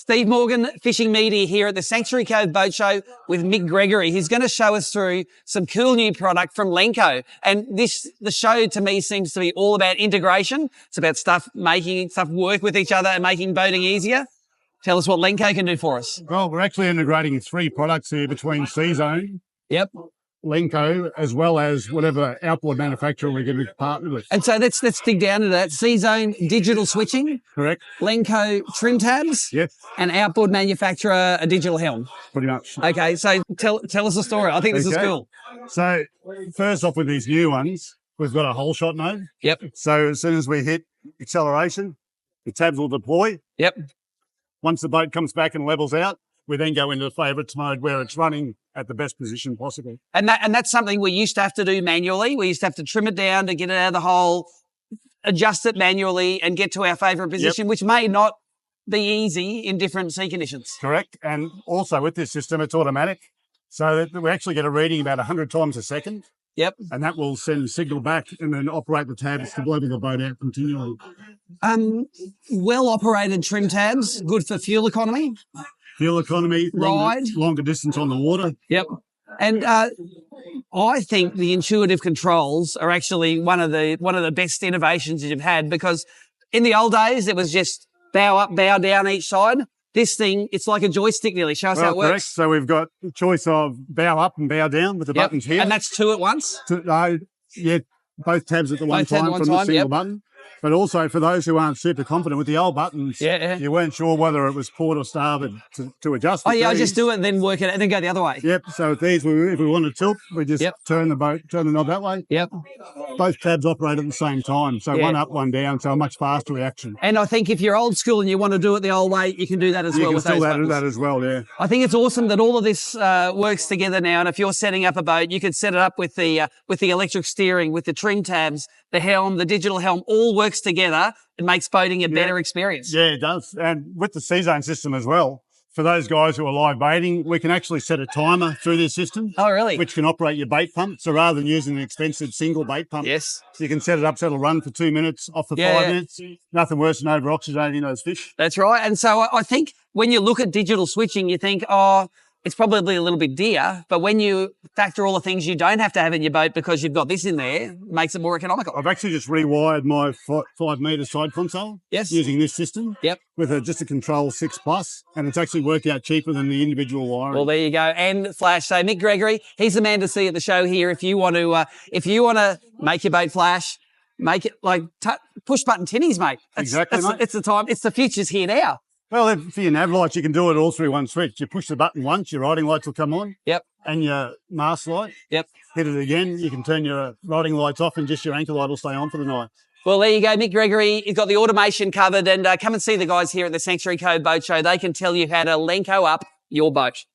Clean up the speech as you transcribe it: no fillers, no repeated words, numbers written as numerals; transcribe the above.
Steve Morgan, fishing media here at the Sanctuary Cove Boat Show with Mick Gregory. He's going to show us through some cool new product from Lenco. And the show to me seems to be all about integration. It's about making stuff work with each other and making boating easier. Tell us what Lenco can do for us. Well, we're actually integrating 3 products here between C-Zone, Yep, Lenco, as well as whatever outboard manufacturer we're going to partner with. and so let's dig down to that. C-Zone digital switching, Correct? Lenco trim tabs, Yep, and outboard manufacturer a digital helm. pretty much. Okay, so tell us the story. I think this is cool. So first off with these new ones, we've got a whole shot mode. Yep, So as soon as we hit acceleration, the tabs will deploy. yep. Once the boat comes back and levels out, we then go into the favourites mode where it's running at the best position possible. And that's something we used to have to do manually. We used to have to trim it down to get it out of the hole, adjust it manually and get to our favourite position, which may not be easy in different sea conditions. Correct. And also with this system, it's automatic. So that we actually get a reading about 100 times a second. Yep. And that will send a signal back and then operate the tabs to level the boat out continually. Well-operated trim tabs, good for fuel economy. Fuel economy, longer distance on the water. Yep. And I think the intuitive controls are actually one of the best innovations you've had, because in the old days it was just bow up, bow down each side. This thing, it's like a joystick nearly. Show us how it works. Correct. So we've got a choice of bow up and bow down with the buttons here. And that's 2 at once? Yeah, both tabs at the one time from the single button. But also for those who aren't super confident with the old buttons, you weren't sure whether it was port or starboard to adjust. Oh yeah, I just do it and then work it and then go the other way. Yep. So with these, if we want to tilt, we just turn the knob that way. Yep. Both tabs operate at the same time. So one up, one down. So a much faster reaction. And I think if you're old school and you want to do it the old way, you can do that as well with those buttons. You can still do that as well, yeah. I think it's awesome that all of this works together now. And if you're setting up a boat, you can set it up with the electric steering, with the trim tabs, the helm, the digital helm, all works together. It makes boating a better experience. Yeah, it does. And with the C-Zone system as well, for those guys who are live baiting, we can actually set a timer through this system. Oh, really? Which can operate your bait pump. So rather than using an expensive single bait pump, you can set it up so it'll run for 2 minutes, off for 5 minutes. Nothing worse than over-oxygenating those fish. That's right. And so I think when you look at digital switching, you think, oh, it's probably a little bit dear, but when you factor all the things you don't have to have in your boat because you've got this in there, it makes it more economical. I've actually just rewired my 5 metre side console using this system with just a Control 6 Plus, and it's actually worked out cheaper than the individual wiring. Well, there you go. And flash. So Mick Gregory, he's the man to see at the show here. If you want to make your boat flash, make it like push button tinnies, mate. Exactly, mate. It's the time. It's the future's here now. Well, for your nav lights, you can do it all through one switch. You push the button once, your riding lights will come on. Yep. And your mast light. Yep. Hit it again, you can turn your riding lights off and just your anchor light will stay on for the night. Well, there you go, Mick Gregory. He's got the automation covered, and come and see the guys here at the Sanctuary Cove Boat Show. They can tell you how to Lenco up your boat.